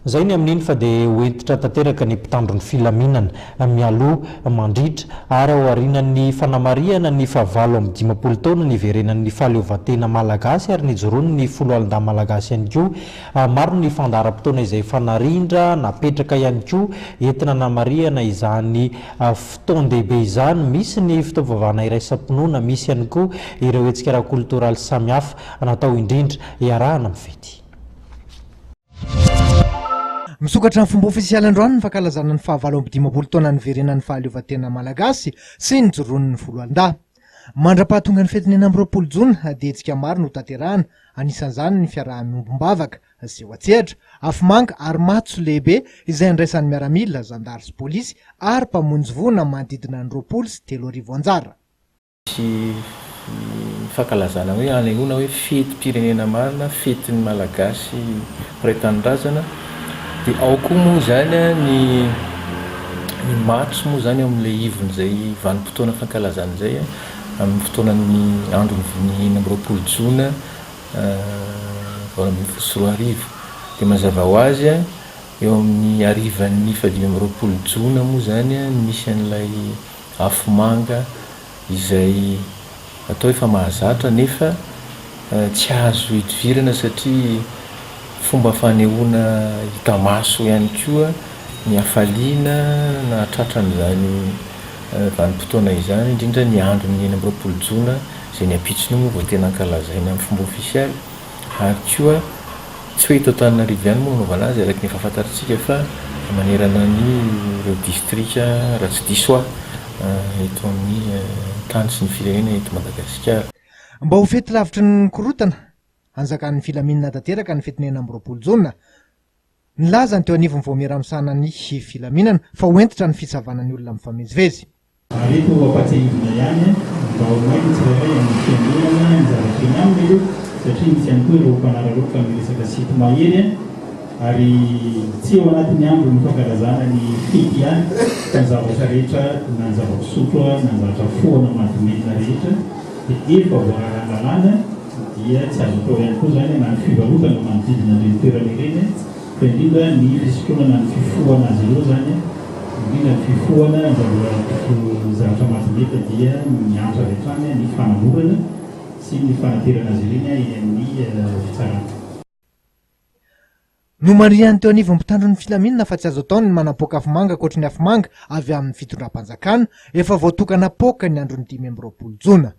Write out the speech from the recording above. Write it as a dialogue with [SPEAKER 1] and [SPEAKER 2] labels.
[SPEAKER 1] zay ny amin'iny fa dia hoentitra tanteraka ny mpitandro ny filaminana mialoha mandritra ary ao aorianan'ny fanamariana ny fahavalo amin'ny 15 taona ny verenan'ny fahaleovantena malagasy ary nijoroany ny folo alin-dà malagasy ihany koa. Maro ny fandaharam-potoana izay fanarindra napetraka ihany koa entina namariana izany fotoan-dehibe izany. Misy ny fitaovavana iraisam-pinoana, misy ihany koa ireo hetsika ara-koltoraly samihafa natao indrindra iarahana mifety.
[SPEAKER 2] Misokatra ny fomba ofisialy androany ny fankalazana ny fahavalo amby 15 taona ny verenan'ny fahaleovantena malagasy sy ny joron'ny folo alin-dà. Mandra-pahatonga ny fetiny 20 jona dia hetsika maro no tanterahana, anisan'izany ny fiaraha-miombom-bavaka sy oatsehatra, afomanga ary matso lehibe izay andraisan'ny miaramila, zandary sy polisy ary mpamonjy vona manodidina ny 20 sy 3,000 anjara.
[SPEAKER 3] Fankalazana hoe anehoana hoe fetim-pirenena marina, fetin'ny malagasy ray-tanindrazana. Dia ao koa moa zany ny matso moa zany amin'ilay ivony izay vanim-potoana fankalazana izay amin'ny fotoanan'ny andron'ny 20 jona 2024. Dia mazava ho azy eo amin'ny arivan'ny 20 jona moa zany misy an'ilay afomanga izay atao efa mahazatra nefa tsy azo hidivirana satria fomba fanehoana hita maso ihany koa ny hafaliana na tratran'izany vanim-potoana izany, indrindra ny andron'ny 20 jona izay ny ampitsony moa vao tena ankalazaina amin'ny fomba ofisialy. Ary koa tsy hoe eto Antananarivo ihany moa anaovana azy araka ny fahafantarantsika fa manerana ny ireo distrika raha tsy diso eto amin'ny tany sy ny firenena eto Madagasikara.
[SPEAKER 2] Mba ho fety lavitry ny korotana anjakan'ny filaminana tanteraka ny fetiny 20 jona, nilaza ny teo anivony vao miara-misana ny filaminana fa hoentitra ny fitsavana ny olona mifamezivezy.
[SPEAKER 4] Eto ampatsahivina ihany mba ho mainty tsirairay amin'ny fiangonana ny zavatra aminy io satria misy ihany koa ireo mpanararoka miresaka sity mahery ary tsy eo anatin'ny andro ny fankalazana ny fety ihany fa ny zavatra rehetra na ny zava-pisotro na ny zavatra foana mahadomena rehetra dia efa voararangalana dia tsy azo atao ihany koa zany na ny fivarotana manodidina ireny toerana ireny fa indrindra ny fisotroana ny fifohana azy ireo zany, indrindra ny fifohana zavatra mahadometa dia miantra avy hatrany ny fanamorana sy ny fanaterana azy ireny amin'ny fitsarana.
[SPEAKER 2] No mariany teo anivony mpitandro ny filaminana fa tsy azo atao ny manapoaka afomanga ankoatra ny afomanga avy amin'ny fitondram-panjakana efa voatokana poaka ny andron'ny 15 jona.